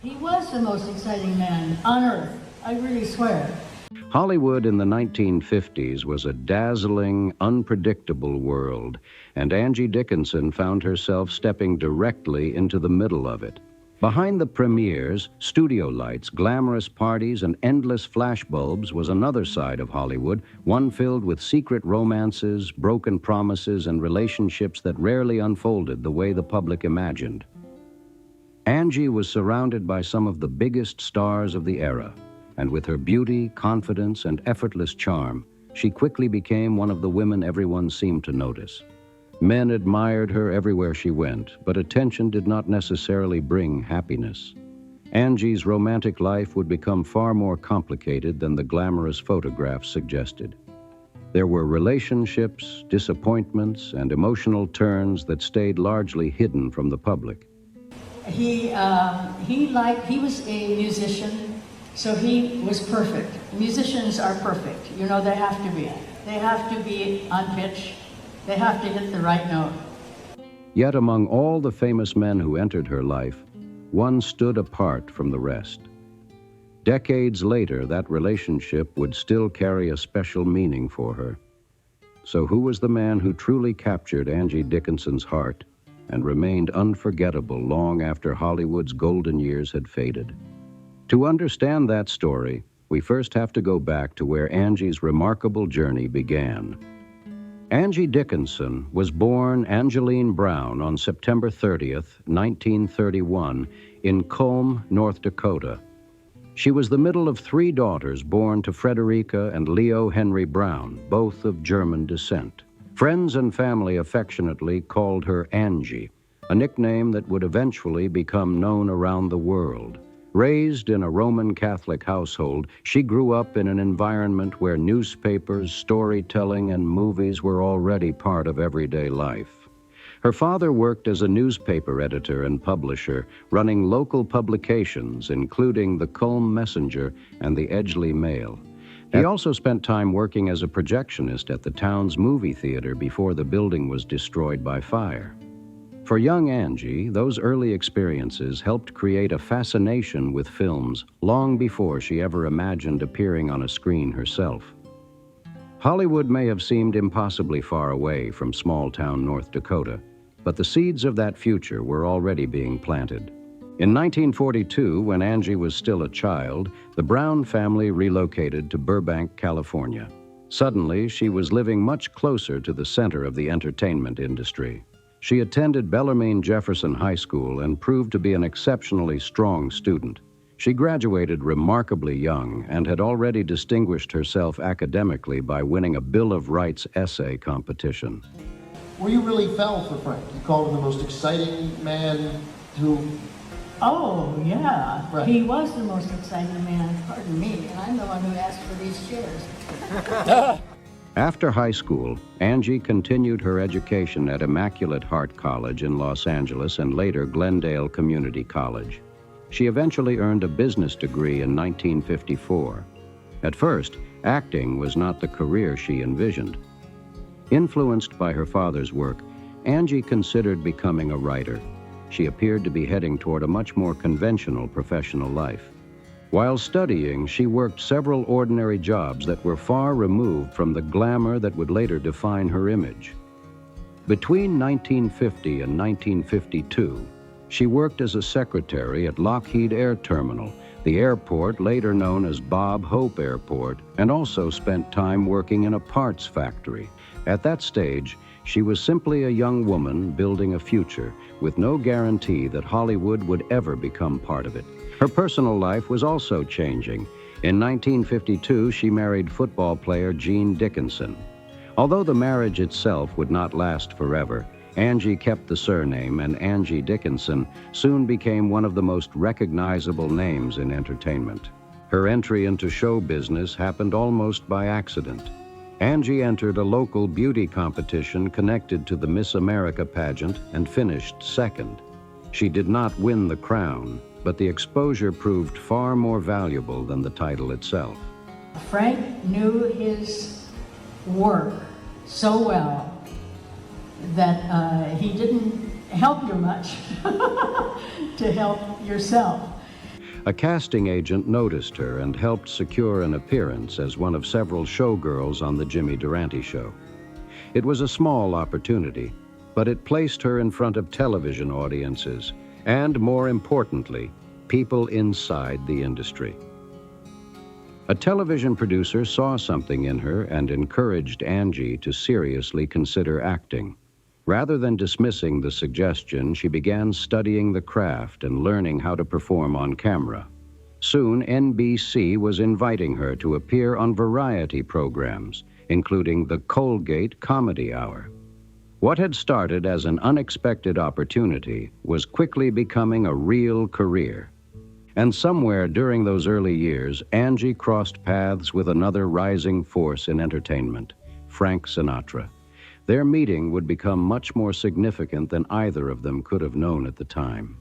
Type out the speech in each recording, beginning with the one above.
He was the most exciting man on earth, I really swear. Hollywood in the 1950s was a dazzling, unpredictable world, and Angie Dickinson found herself stepping directly into the middle of it. Behind the premieres, studio lights, glamorous parties, and endless flashbulbs was another side of Hollywood, one filled with secret romances, broken promises, and relationships that rarely unfolded the way the public imagined. Angie was surrounded by some of the biggest stars of the era, and with her beauty, confidence, and effortless charm, she quickly became one of the women everyone seemed to notice. Men admired her everywhere she went, but attention did not necessarily bring happiness. Angie's romantic life would become far more complicated than the glamorous photographs suggested. There were relationships, disappointments, and emotional turns that stayed largely hidden from the public. He was a musician, so he was perfect. Musicians are perfect. You know, they have to be. They have to be on pitch. They have to hit the right note. Yet among all the famous men who entered her life, one stood apart from the rest. Decades later, that relationship would still carry a special meaning for her. So who was the man who truly captured Angie Dickinson's heart and remained unforgettable long after Hollywood's golden years had faded? To understand that story, we first have to go back to where Angie's remarkable journey began. Angie Dickinson was born Angeline Brown on September 30th, 1931, in Culm, North Dakota. She was the middle of three daughters born to Frederica and Leo Henry Brown, both of German descent. Friends and family affectionately called her Angie, a nickname that would eventually become known around the world. Raised in a Roman Catholic household, she grew up in an environment where newspapers, storytelling, and movies were already part of everyday life. Her father worked as a newspaper editor and publisher, running local publications, including the Culm Messenger and the Edgeley Mail. He also spent time working as a projectionist at the town's movie theater before the building was destroyed by fire. For young Angie, those early experiences helped create a fascination with films long before she ever imagined appearing on a screen herself. Hollywood may have seemed impossibly far away from small-town North Dakota, but the seeds of that future were already being planted. In 1942, when Angie was still a child, the Brown family relocated to Burbank, California. Suddenly, she was living much closer to the center of the entertainment industry. She attended Bellarmine Jefferson High School and proved to be an exceptionally strong student. She graduated remarkably young and had already distinguished herself academically by winning a Bill of Rights essay competition. Well, you really fell for Frank. You called him the most exciting man who... Oh, yeah. Right. He was the most exciting man, pardon me, and I'm the one who asked for these chairs. After high school, Angie continued her education at Immaculate Heart College in Los Angeles and later Glendale Community College. She eventually earned a business degree in 1954. At first, acting was not the career she envisioned. Influenced by her father's work, Angie considered becoming a writer. She appeared to be heading toward a much more conventional professional life. While studying, she worked several ordinary jobs that were far removed from the glamour that would later define her image. Between 1950 and 1952, she worked as a secretary at Lockheed Air Terminal, the airport later known as Bob Hope Airport, and also spent time working in a parts factory. At that stage, she was simply a young woman building a future with no guarantee that Hollywood would ever become part of it. Her personal life was also changing. In 1952, she married football player Gene Dickinson. Although the marriage itself would not last forever, Angie kept the surname, and Angie Dickinson soon became one of the most recognizable names in entertainment. Her entry into show business happened almost by accident. Angie entered a local beauty competition connected to the Miss America pageant and finished second. She did not win the crown, but the exposure proved far more valuable than the title itself. Frank knew his work so well that he didn't help you much to help yourself. A casting agent noticed her and helped secure an appearance as one of several showgirls on the Jimmy Durante Show. It was a small opportunity, but it placed her in front of television audiences and, more importantly, people inside the industry. A television producer saw something in her and encouraged Angie to seriously consider acting. Rather than dismissing the suggestion, she began studying the craft and learning how to perform on camera. Soon, NBC was inviting her to appear on variety programs, including the Colgate Comedy Hour. What had started as an unexpected opportunity was quickly becoming a real career. And somewhere during those early years, Angie crossed paths with another rising force in entertainment, Frank Sinatra. Their meeting would become much more significant than either of them could have known at the time.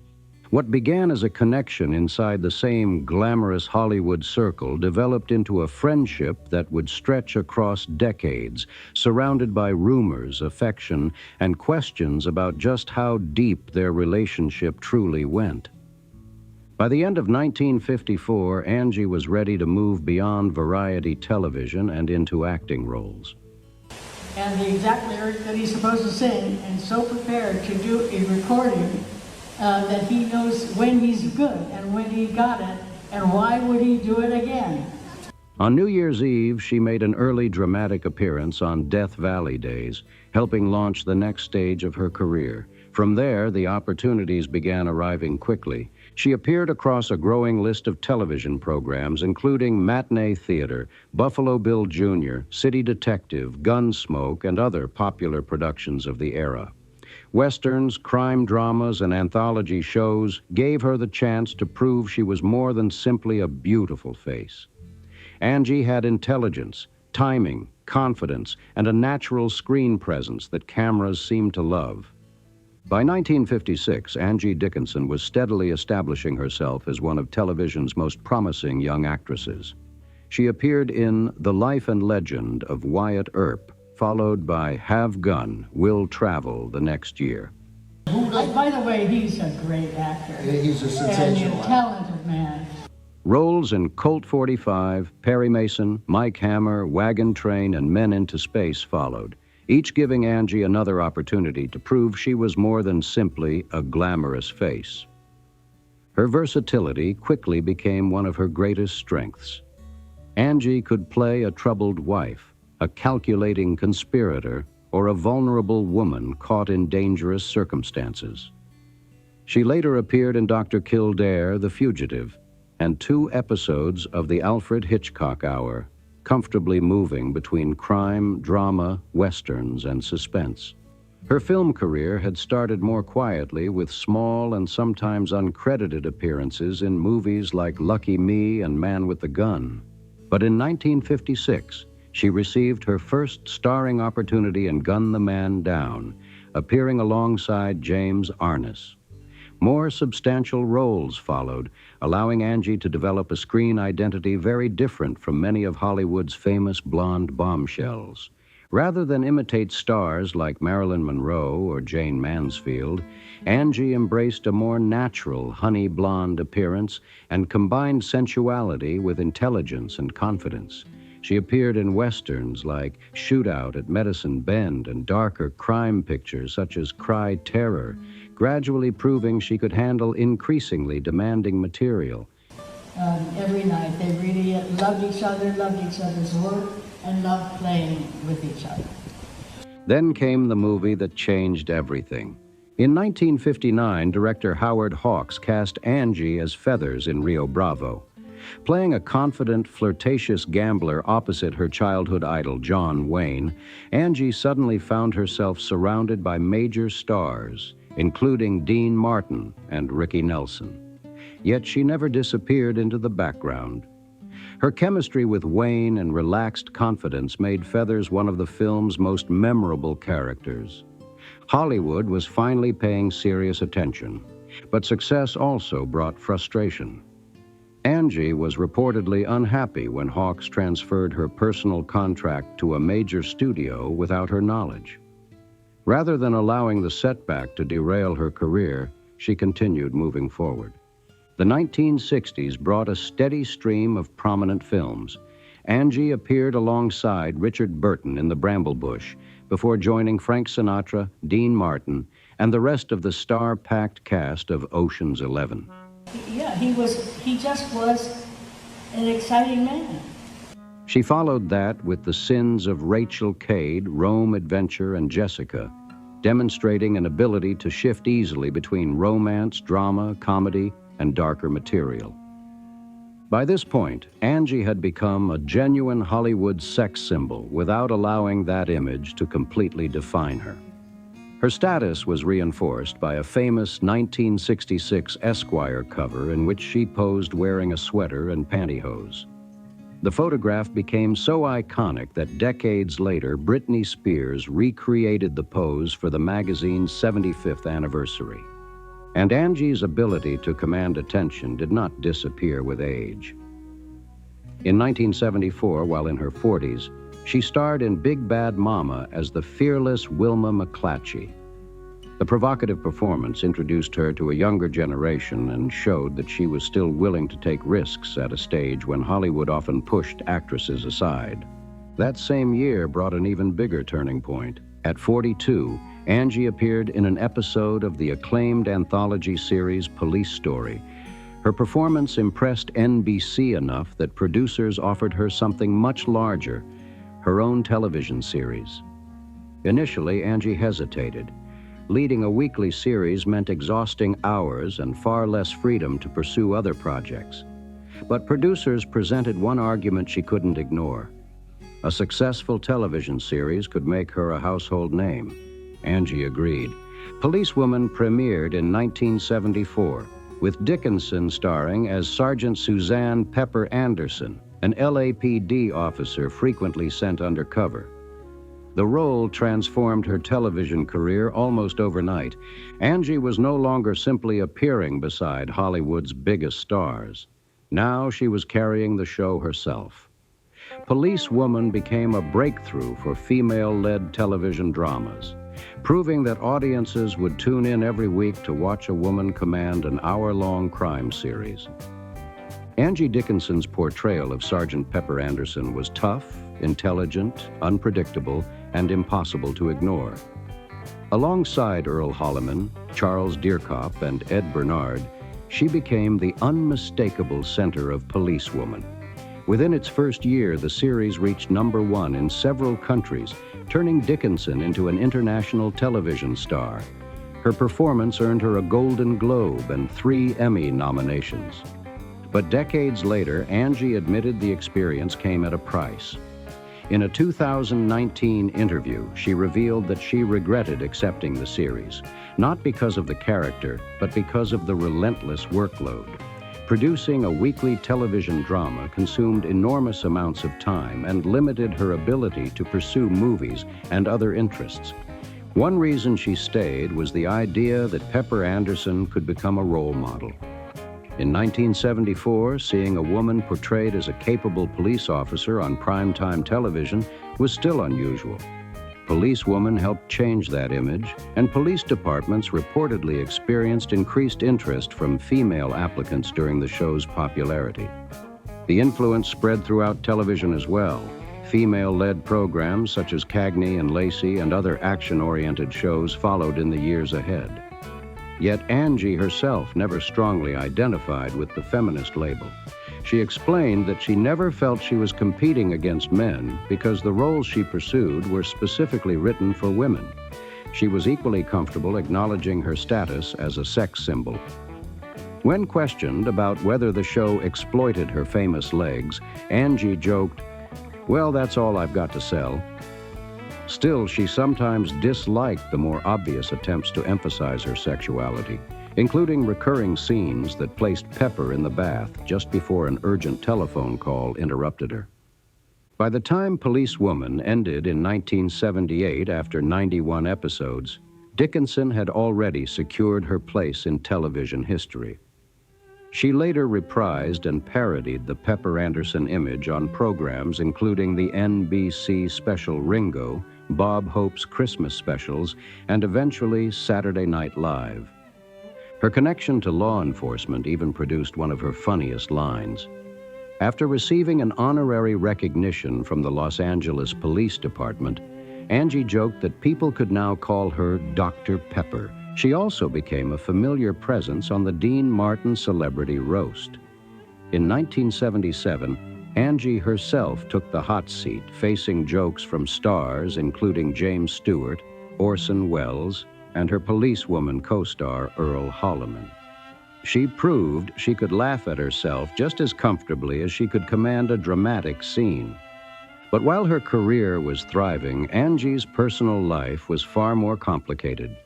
What began as a connection inside the same glamorous Hollywood circle developed into a friendship that would stretch across decades, surrounded by rumors, affection, and questions about just how deep their relationship truly went. By the end of 1954, Angie was ready to move beyond variety television and into acting roles. And the exact lyric that he's supposed to sing, and so prepared to do a recording that he knows when he's good and when he got it, and why would he do it again? On New Year's Eve, she made an early dramatic appearance on Death Valley Days, helping launch the next stage of her career. From there, the opportunities began arriving quickly. She appeared across a growing list of television programs, including Matinee Theater, Buffalo Bill Jr., City Detective, Gunsmoke, and other popular productions of the era. Westerns, crime dramas, and anthology shows gave her the chance to prove she was more than simply a beautiful face. Angie had intelligence, timing, confidence, and a natural screen presence that cameras seemed to love. By 1956, Angie Dickinson was steadily establishing herself as one of television's most promising young actresses. She appeared in The Life and Legend of Wyatt Earp, followed by Have Gun, Will Travel the next year. By the way, he's a great actor. Yeah, he's a sensational and a talented man. Roles in Colt 45, Perry Mason, Mike Hammer, Wagon Train, and Men into Space followed, each giving Angie another opportunity to prove she was more than simply a glamorous face. Her versatility quickly became one of her greatest strengths. Angie could play a troubled wife, a calculating conspirator, or a vulnerable woman caught in dangerous circumstances. She later appeared in Dr. Kildare, The Fugitive, and 2 episodes of the Alfred Hitchcock Hour, comfortably moving between crime, drama, westerns, and suspense. Her film career had started more quietly with small and sometimes uncredited appearances in movies like Lucky Me and Man with the Gun. But in 1956, she received her first starring opportunity in Gun the Man Down, appearing alongside James Arness. More substantial roles followed, allowing Angie to develop a screen identity very different from many of Hollywood's famous blonde bombshells. Rather than imitate stars like Marilyn Monroe or Jane Mansfield, Angie embraced a more natural honey blonde appearance and combined sensuality with intelligence and confidence. She appeared in westerns like Shootout at Medicine Bend and darker crime pictures such as Cry Terror, gradually proving she could handle increasingly demanding material. Every night they really loved each other's work, and loved playing with each other. Then came the movie that changed everything. In 1959, director Howard Hawks cast Angie as Feathers in Rio Bravo. Playing a confident, flirtatious gambler opposite her childhood idol, John Wayne, Angie suddenly found herself surrounded by major stars, including Dean Martin and Ricky Nelson. Yet she never disappeared into the background. Her chemistry with Wayne and relaxed confidence made Feathers one of the film's most memorable characters. Hollywood was finally paying serious attention, but success also brought frustration. Angie was reportedly unhappy when Hawks transferred her personal contract to a major studio without her knowledge. Rather than allowing the setback to derail her career, she continued moving forward. The 1960s brought a steady stream of prominent films. Angie appeared alongside Richard Burton in The Bramblebush before joining Frank Sinatra, Dean Martin, and the rest of the star-packed cast of Ocean's 11. Yeah, he just was an exciting man. She followed that with The Sins of Rachel Cade, Rome Adventure, and Jessica, demonstrating an ability to shift easily between romance, drama, comedy, and darker material. By this point, Angie had become a genuine Hollywood sex symbol without allowing that image to completely define her. Her status was reinforced by a famous 1966 Esquire cover in which she posed wearing a sweater and pantyhose. The photograph became so iconic that decades later, Britney Spears recreated the pose for the magazine's 75th anniversary. And Angie's ability to command attention did not disappear with age. In 1974, while in her 40s, she starred in Big Bad Mama as the fearless Wilma McClatchy. The provocative performance introduced her to a younger generation and showed that she was still willing to take risks at a stage when Hollywood often pushed actresses aside. That same year brought an even bigger turning point. At 42, Angie appeared in an episode of the acclaimed anthology series Police Story. Her performance impressed NBC enough that producers offered her something much larger, her own television series. Initially, Angie hesitated. Leading a weekly series meant exhausting hours and far less freedom to pursue other projects. But producers presented one argument she couldn't ignore. A successful television series could make her a household name. Angie agreed. Policewoman premiered in 1974, with Dickinson starring as Sergeant Suzanne Pepper Anderson, an LAPD officer frequently sent undercover. The role transformed her television career almost overnight. Angie was no longer simply appearing beside Hollywood's biggest stars. Now she was carrying the show herself. Policewoman became a breakthrough for female-led television dramas, proving that audiences would tune in every week to watch a woman command an hour-long crime series. Angie Dickinson's portrayal of Sergeant Pepper Anderson was tough, intelligent, unpredictable, and impossible to ignore. Alongside Earl Holliman, Charles Deerkop, and Ed Bernard, she became the unmistakable center of Policewoman. Within its first year, the series reached #1 in several countries, turning Dickinson into an international television star. Her performance earned her a Golden Globe and 3 Emmy nominations. But decades later, Angie admitted the experience came at a price. In a 2019 interview, she revealed that she regretted accepting the series, not because of the character, but because of the relentless workload. Producing a weekly television drama consumed enormous amounts of time and limited her ability to pursue movies and other interests. One reason she stayed was the idea that Pepper Anderson could become a role model. In 1974, seeing a woman portrayed as a capable police officer on primetime television was still unusual. Policewoman helped change that image, and police departments reportedly experienced increased interest from female applicants during the show's popularity. The influence spread throughout television as well. Female-led programs such as Cagney and Lacey and other action-oriented shows followed in the years ahead. Yet Angie herself never strongly identified with the feminist label. She explained that she never felt she was competing against men because the roles she pursued were specifically written for women. She was equally comfortable acknowledging her status as a sex symbol. When questioned about whether the show exploited her famous legs, Angie joked, "Well, that's all I've got to sell." Still, she sometimes disliked the more obvious attempts to emphasize her sexuality, including recurring scenes that placed Pepper in the bath just before an urgent telephone call interrupted her. By the time Policewoman ended in 1978 after 91 episodes, Dickinson had already secured her place in television history. She later reprised and parodied the Pepper Anderson image on programs including the NBC special Ringo, Bob Hope's Christmas specials, and eventually Saturday Night Live. Her connection to law enforcement even produced one of her funniest lines. After receiving an honorary recognition from the Los Angeles Police Department, Angie joked that people could now call her Dr. Pepper. She also became a familiar presence on the Dean Martin Celebrity Roast. In 1977, Angie herself took the hot seat, facing jokes from stars including James Stewart, Orson Welles, and her policewoman co-star Earl Holliman. She proved she could laugh at herself just as comfortably as she could command a dramatic scene. But while her career was thriving, Angie's personal life was far more complicated.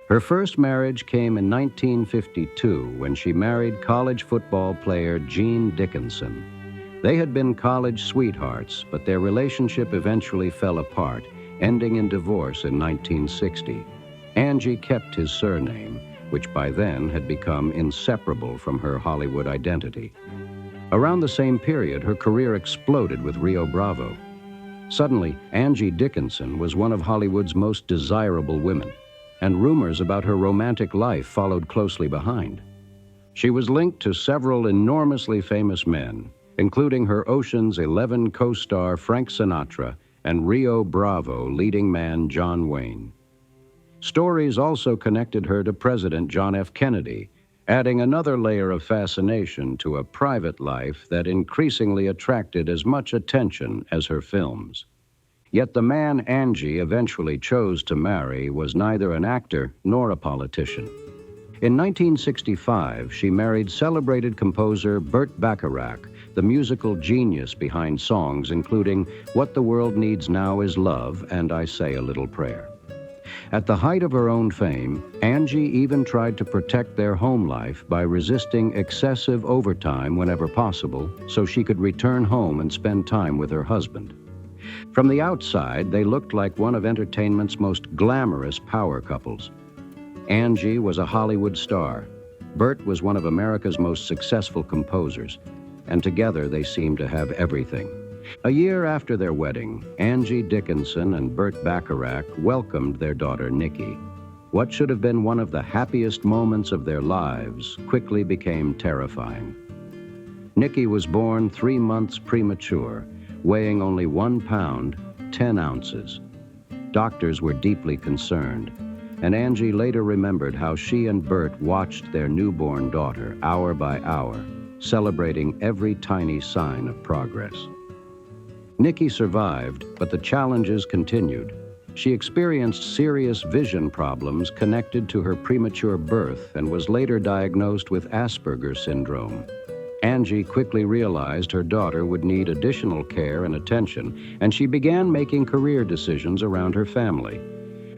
Her first marriage came in 1952 when she married college football player Angie Dickinson. They had been college sweethearts, but their relationship eventually fell apart, ending in divorce in 1960. Angie kept his surname, which by then had become inseparable from her Hollywood identity. Around the same period, her career exploded with Rio Bravo. Suddenly, Angie Dickinson was one of Hollywood's most desirable women, and rumors about her romantic life followed closely behind. She was linked to several enormously famous men, including her Ocean's 11 co-star Frank Sinatra and Rio Bravo leading man John Wayne. Stories also connected her to President John F. Kennedy, adding another layer of fascination to a private life that increasingly attracted as much attention as her films. Yet the man Angie eventually chose to marry was neither an actor nor a politician. In 1965, she married celebrated composer Burt Bacharach, the musical genius behind songs including What the World Needs Now Is Love and I Say a Little Prayer. At the height of her own fame, Angie even tried to protect their home life by resisting excessive overtime whenever possible so she could return home and spend time with her husband. From the outside, they looked like one of entertainment's most glamorous power couples. Angie was a Hollywood star. Burt was one of America's most successful composers, and together they seemed to have everything. A year after their wedding, Angie Dickinson and Burt Bacharach welcomed their daughter, Nikki. What should have been one of the happiest moments of their lives quickly became terrifying. Nikki was born 3 months premature, weighing only 1 pound, 10 ounces. Doctors were deeply concerned, and Angie later remembered how she and Burt watched their newborn daughter hour by hour, celebrating every tiny sign of progress. Nikki survived, but the challenges continued. She experienced serious vision problems connected to her premature birth and was later diagnosed with Asperger's syndrome. Angie quickly realized her daughter would need additional care and attention, and she began making career decisions around her family.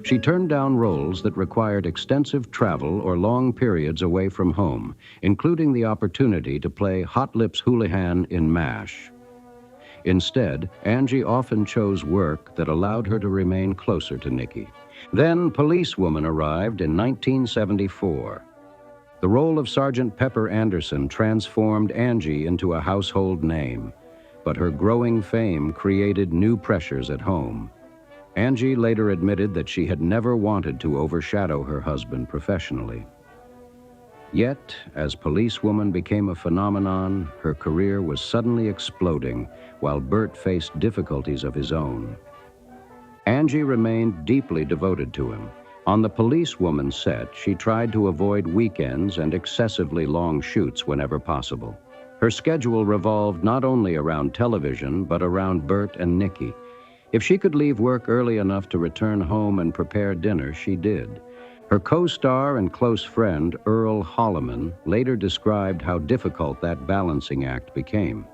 She turned down roles that required extensive travel or long periods away from home, including the opportunity to play Hot Lips Houlihan in MASH. Instead, Angie often chose work that allowed her to remain closer to Nikki. Then Policewoman arrived in 1974. The role of Sergeant Pepper Anderson transformed Angie into a household name, but her growing fame created new pressures at home. Angie later admitted that she had never wanted to overshadow her husband professionally. Yet, as Policewoman became a phenomenon, her career was suddenly exploding while Burt faced difficulties of his own. Angie remained deeply devoted to him. On the Policewoman set, she tried to avoid weekends and excessively long shoots whenever possible. Her schedule revolved not only around television, but around Burt and Nikki. If she could leave work early enough to return home and prepare dinner, she did. Her co-star and close friend, Earl Holliman, later described how difficult that balancing act became.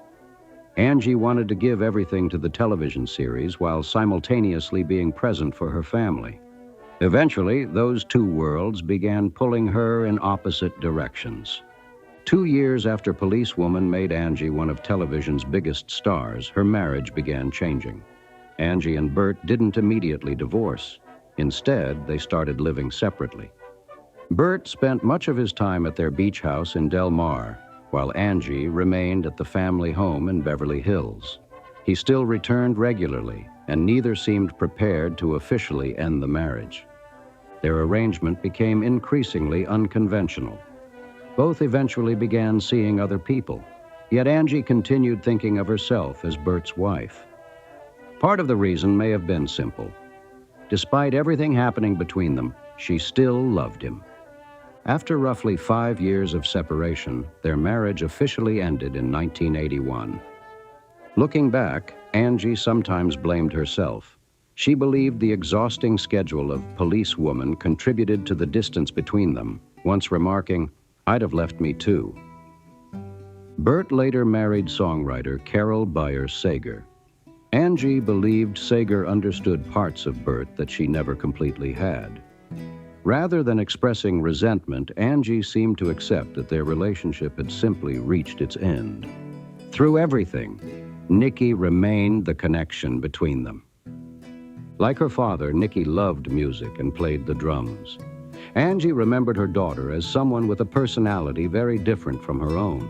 Angie wanted to give everything to the television series while simultaneously being present for her family. Eventually, those two worlds began pulling her in opposite directions. 2 years after Policewoman made Angie one of television's biggest stars, her marriage began changing. Angie and Burt didn't immediately divorce. Instead, they started living separately. Burt spent much of his time at their beach house in Del Mar, while Angie remained at the family home in Beverly Hills. He still returned regularly, and neither seemed prepared to officially end the marriage. Their arrangement became increasingly unconventional. Both eventually began seeing other people, yet Angie continued thinking of herself as Bert's wife. Part of the reason may have been simple. Despite everything happening between them, she still loved him. After roughly 5 years of separation, their marriage officially ended in 1981. Looking back, Angie sometimes blamed herself. She believed the exhausting schedule of policewoman contributed to the distance between them, once remarking, "I'd have left me too." Bert later married songwriter Carol Byers Sager. Angie believed Sager understood parts of Bert that she never completely had. Rather than expressing resentment, Angie seemed to accept that their relationship had simply reached its end. Through everything, Nicky remained the connection between them. Like her father, Nicky loved music and played the drums. Angie remembered her daughter as someone with a personality very different from her own.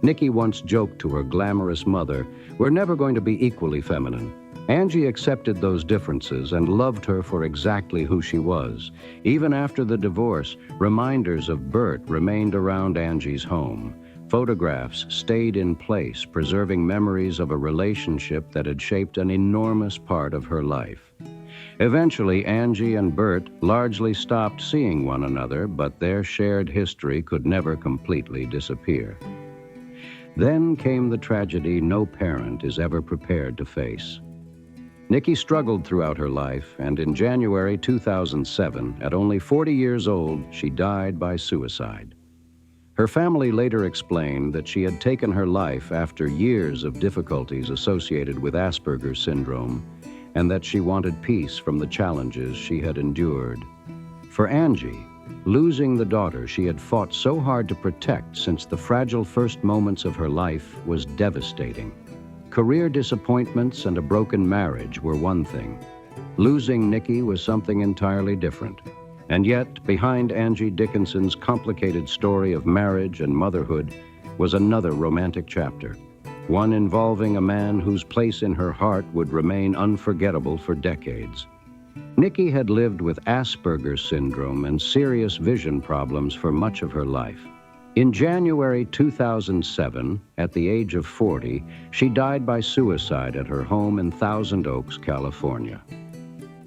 Nicky once joked to her glamorous mother, "We're never going to be equally feminine." Angie accepted those differences and loved her for exactly who she was. Even after the divorce, reminders of Bert remained around Angie's home. Photographs stayed in place, preserving memories of a relationship that had shaped an enormous part of her life. Eventually, Angie and Bert largely stopped seeing one another, but their shared history could never completely disappear. Then came the tragedy no parent is ever prepared to face. Nicky struggled throughout her life, and in January 2007, at only 40 years old, she died by suicide. Her family later explained that she had taken her life after years of difficulties associated with Asperger's syndrome, and that she wanted peace from the challenges she had endured. For Angie, losing the daughter she had fought so hard to protect since the fragile first moments of her life was devastating. Career disappointments and a broken marriage were one thing. Losing Nicky was something entirely different. And yet, behind Angie Dickinson's complicated story of marriage and motherhood was another romantic chapter, one involving a man whose place in her heart would remain unforgettable for decades. Nicky had lived with Asperger's syndrome and serious vision problems for much of her life. In January 2007, at the age of 40, she died by suicide at her home in Thousand Oaks, California.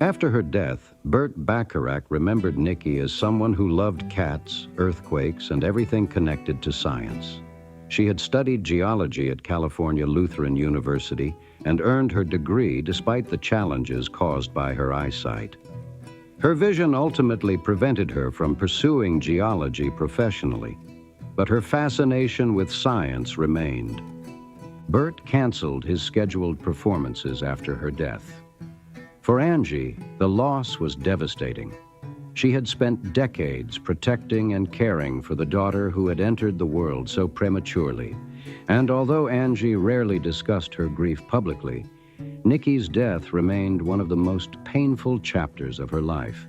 After her death, Burt Bacharach remembered Nicky as someone who loved cats, earthquakes, and everything connected to science. She had studied geology at California Lutheran University and earned her degree despite the challenges caused by her eyesight. Her vision ultimately prevented her from pursuing geology professionally, but her fascination with science remained. Burt canceled his scheduled performances after her death. For Angie, the loss was devastating. She had spent decades protecting and caring for the daughter who had entered the world so prematurely. And although Angie rarely discussed her grief publicly, Nicky's death remained one of the most painful chapters of her life.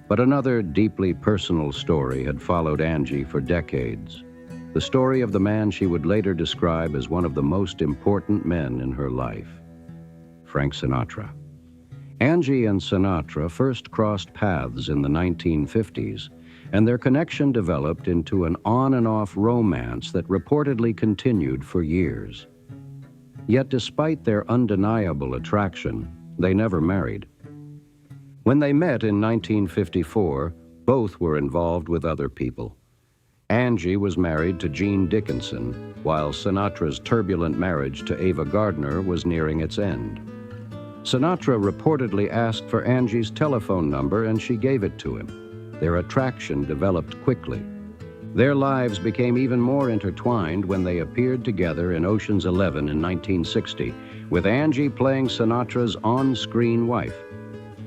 But another deeply personal story had followed Angie for decades. The story of the man she would later describe as one of the most important men in her life, Frank Sinatra. Angie and Sinatra first crossed paths in the 1950s, and their connection developed into an on-and-off romance that reportedly continued for years. Yet despite their undeniable attraction, they never married. When they met in 1954, both were involved with other people. Angie was married to Gene Dickinson, while Sinatra's turbulent marriage to Ava Gardner was nearing its end. Sinatra reportedly asked for Angie's telephone number, and she gave it to him. Their attraction developed quickly. Their lives became even more intertwined when they appeared together in Ocean's 11 in 1960, with Angie playing Sinatra's on-screen wife.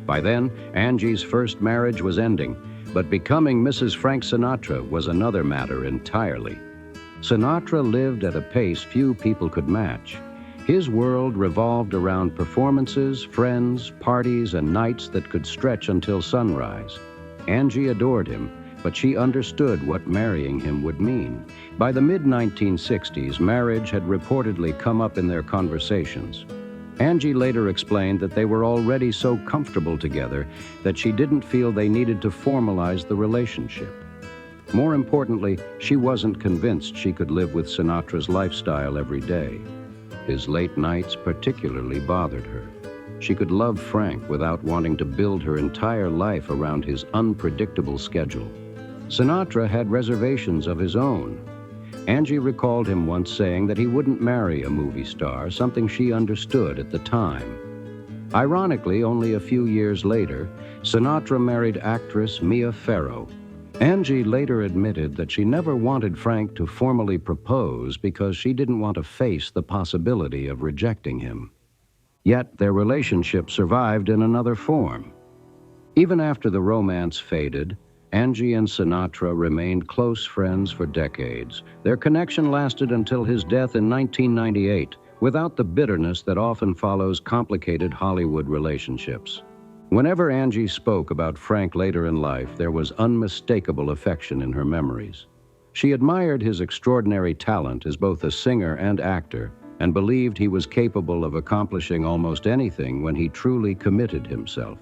By then, Angie's first marriage was ending, but becoming Mrs. Frank Sinatra was another matter entirely. Sinatra lived at a pace few people could match. His world revolved around performances, friends, parties, and nights that could stretch until sunrise. Angie adored him, but she understood what marrying him would mean. By the mid-1960s, marriage had reportedly come up in their conversations. Angie later explained that they were already so comfortable together that she didn't feel they needed to formalize the relationship. More importantly, she wasn't convinced she could live with Sinatra's lifestyle every day. His late nights particularly bothered her. She could love Frank without wanting to build her entire life around his unpredictable schedule. Sinatra had reservations of his own. Angie recalled him once saying that he wouldn't marry a movie star, something she understood at the time. Ironically, only a few years later, Sinatra married actress Mia Farrow. Angie later admitted that she never wanted Frank to formally propose because she didn't want to face the possibility of rejecting him. Yet their relationship survived in another form. Even after the romance faded, Angie and Sinatra remained close friends for decades. Their connection lasted until his death in 1998, without the bitterness that often follows complicated Hollywood relationships. Whenever Angie spoke about Frank later in life, there was unmistakable affection in her memories. She admired his extraordinary talent as both a singer and actor, and believed he was capable of accomplishing almost anything when he truly committed himself.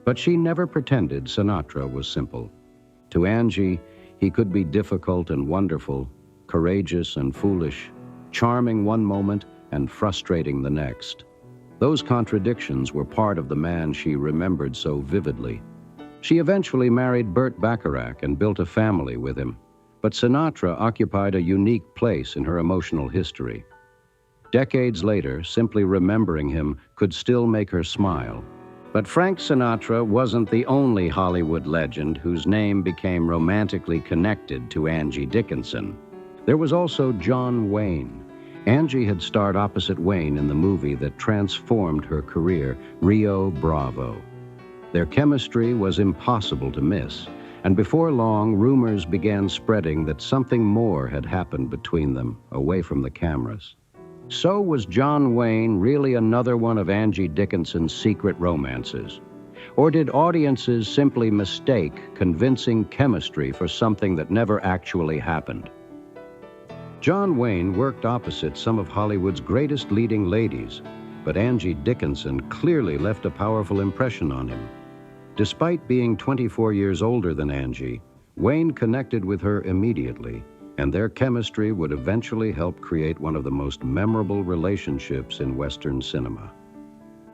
But she never pretended Sinatra was simple. To Angie, he could be difficult and wonderful, courageous and foolish, charming one moment and frustrating the next. Those contradictions were part of the man she remembered so vividly. She eventually married Burt Bacharach and built a family with him, but Sinatra occupied a unique place in her emotional history. Decades later, simply remembering him could still make her smile. But Frank Sinatra wasn't the only Hollywood legend whose name became romantically connected to Angie Dickinson. There was also John Wayne. Angie had starred opposite Wayne in the movie that transformed her career, Rio Bravo. Their chemistry was impossible to miss, and before long, rumors began spreading that something more had happened between them, away from the cameras. So was John Wayne really another one of Angie Dickinson's secret romances? Or did audiences simply mistake convincing chemistry for something that never actually happened? John Wayne worked opposite some of Hollywood's greatest leading ladies, but Angie Dickinson clearly left a powerful impression on him. Despite being 24 years older than Angie, Wayne connected with her immediately, and their chemistry would eventually help create one of the most memorable relationships in Western cinema.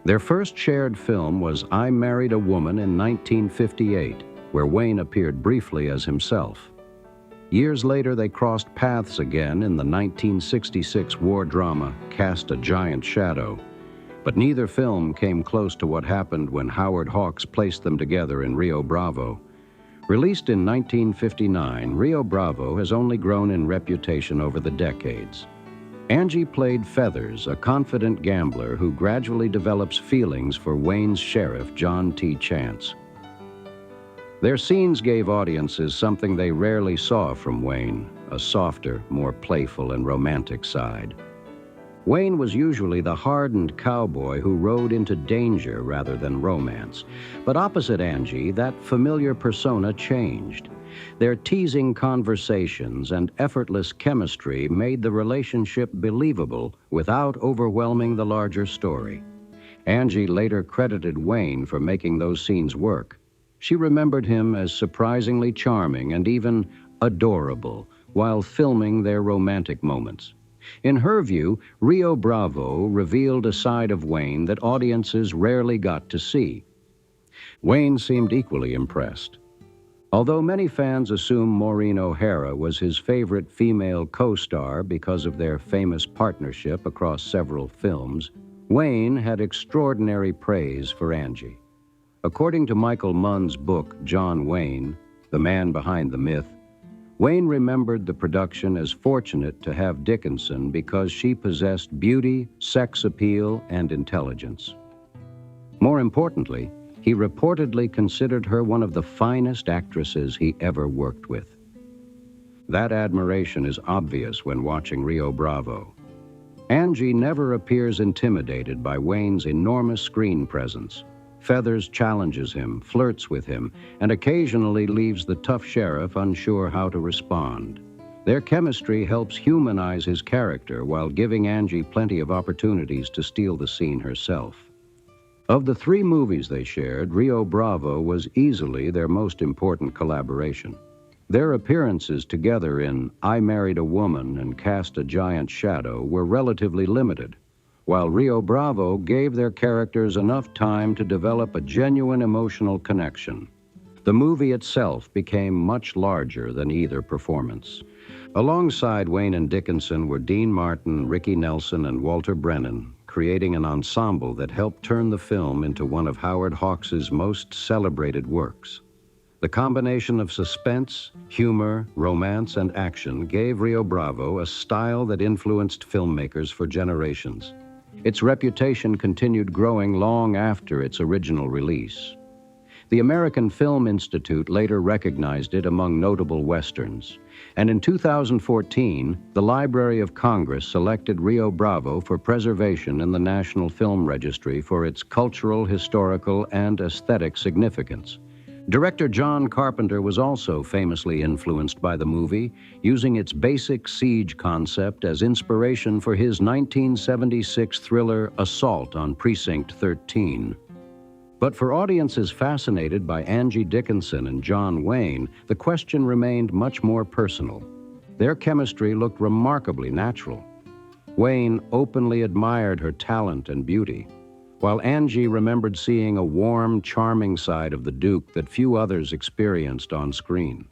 Their first shared film was I Married a Woman in 1958, where Wayne appeared briefly as himself. Years later, they crossed paths again in the 1966 war drama Cast a Giant Shadow, but neither film came close to what happened when Howard Hawks placed them together in Rio Bravo. Released in 1959, Rio Bravo has only grown in reputation over the decades. Angie played Feathers, a confident gambler who gradually develops feelings for Wayne's sheriff, John T. Chance. Their scenes gave audiences something they rarely saw from Wayne, a softer, more playful and romantic side. Wayne was usually the hardened cowboy who rode into danger rather than romance. But opposite Angie, that familiar persona changed. Their teasing conversations and effortless chemistry made the relationship believable without overwhelming the larger story. Angie later credited Wayne for making those scenes work. She remembered him as surprisingly charming and even adorable while filming their romantic moments. In her view, Rio Bravo revealed a side of Wayne that audiences rarely got to see. Wayne seemed equally impressed. Although many fans assume Maureen O'Hara was his favorite female co-star because of their famous partnership across several films, Wayne had extraordinary praise for Angie. According to Michael Munn's book, John Wayne, The Man Behind the Myth, Wayne remembered the production as fortunate to have Dickinson because she possessed beauty, sex appeal, and intelligence. More importantly, he reportedly considered her one of the finest actresses he ever worked with. That admiration is obvious when watching Rio Bravo. Angie never appears intimidated by Wayne's enormous screen presence. Feathers challenges him, flirts with him, and occasionally leaves the tough sheriff unsure how to respond. Their chemistry helps humanize his character while giving Angie plenty of opportunities to steal the scene herself. Of the 3 movies they shared, Rio Bravo was easily their most important collaboration. Their appearances together in I Married a Woman and Cast a Giant Shadow were relatively limited, while Rio Bravo gave their characters enough time to develop a genuine emotional connection. The movie itself became much larger than either performance. Alongside Wayne and Dickinson were Dean Martin, Ricky Nelson, and Walter Brennan, creating an ensemble that helped turn the film into one of Howard Hawks' most celebrated works. The combination of suspense, humor, romance, and action gave Rio Bravo a style that influenced filmmakers for generations. Its reputation continued growing long after its original release. The American Film Institute later recognized it among notable westerns, and in 2014, the Library of Congress selected Rio Bravo for preservation in the National Film Registry for its cultural, historical, and aesthetic significance. Director John Carpenter was also famously influenced by the movie, using its basic siege concept as inspiration for his 1976 thriller Assault on Precinct 13. But for audiences fascinated by Angie Dickinson and John Wayne, the question remained much more personal. Their chemistry looked remarkably natural. Wayne openly admired her talent and beauty, while Angie remembered seeing a warm, charming side of the Duke that few others experienced on screen.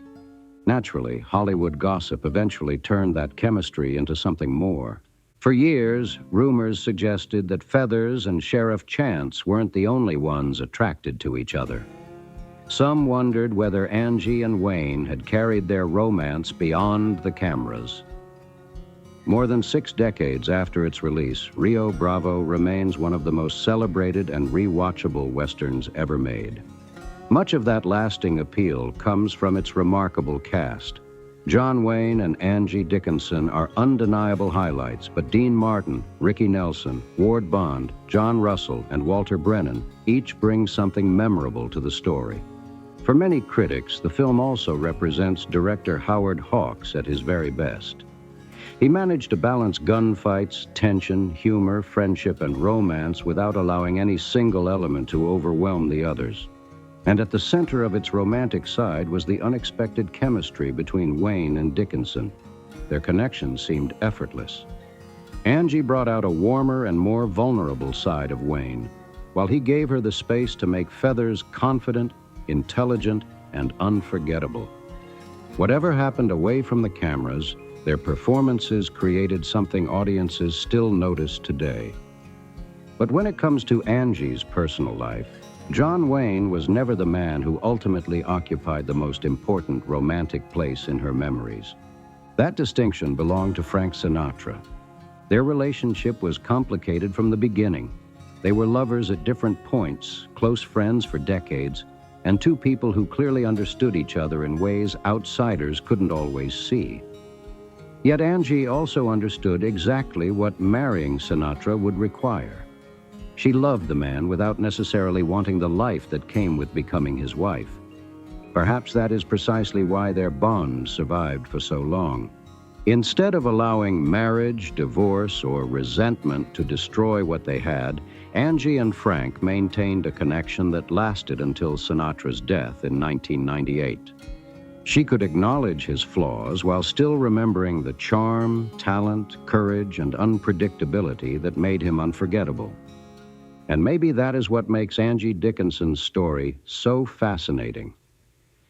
Naturally, Hollywood gossip eventually turned that chemistry into something more. For years, rumors suggested that Feathers and Sheriff Chance weren't the only ones attracted to each other. Some wondered whether Angie and Wayne had carried their romance beyond the cameras. More than 6 decades after its release, Rio Bravo remains one of the most celebrated and rewatchable westerns ever made. Much of that lasting appeal comes from its remarkable cast. John Wayne and Angie Dickinson are undeniable highlights, but Dean Martin, Ricky Nelson, Ward Bond, John Russell, and Walter Brennan each bring something memorable to the story. For many critics, the film also represents director Howard Hawks at his very best. He managed to balance gunfights, tension, humor, friendship, and romance without allowing any single element to overwhelm the others. And at the center of its romantic side was the unexpected chemistry between Wayne and Dickinson. Their connection seemed effortless. Angie brought out a warmer and more vulnerable side of Wayne, while he gave her the space to make Feathers confident, intelligent, and unforgettable. Whatever happened away from the cameras, their performances created something audiences still notice today. But when it comes to Angie's personal life, John Wayne was never the man who ultimately occupied the most important romantic place in her memories. That distinction belonged to Frank Sinatra. Their relationship was complicated from the beginning. They were lovers at different points, close friends for decades, and two people who clearly understood each other in ways outsiders couldn't always see. Yet Angie also understood exactly what marrying Sinatra would require. She loved the man without necessarily wanting the life that came with becoming his wife. Perhaps that is precisely why their bond survived for so long. Instead of allowing marriage, divorce, or resentment to destroy what they had, Angie and Frank maintained a connection that lasted until Sinatra's death in 1998. She could acknowledge his flaws while still remembering the charm, talent, courage, and unpredictability that made him unforgettable. And maybe that is what makes Angie Dickinson's story so fascinating.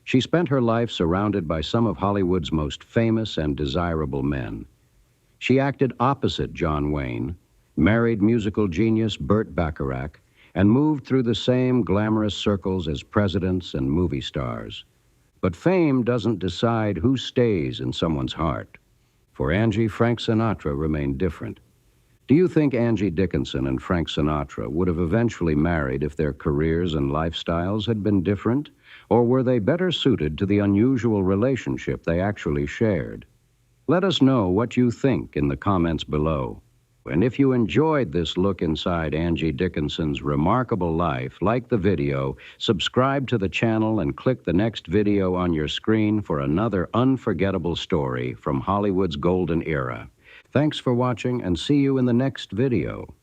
She spent her life surrounded by some of Hollywood's most famous and desirable men. She acted opposite John Wayne, married musical genius Burt Bacharach, and moved through the same glamorous circles as presidents and movie stars. But fame doesn't decide who stays in someone's heart. For Angie, Frank Sinatra remained different. Do you think Angie Dickinson and Frank Sinatra would have eventually married if their careers and lifestyles had been different? Or were they better suited to the unusual relationship they actually shared? Let us know what you think in the comments below. And if you enjoyed this look inside Angie Dickinson's remarkable life, like the video, subscribe to the channel and click the next video on your screen for another unforgettable story from Hollywood's golden era. Thanks for watching, and see you in the next video.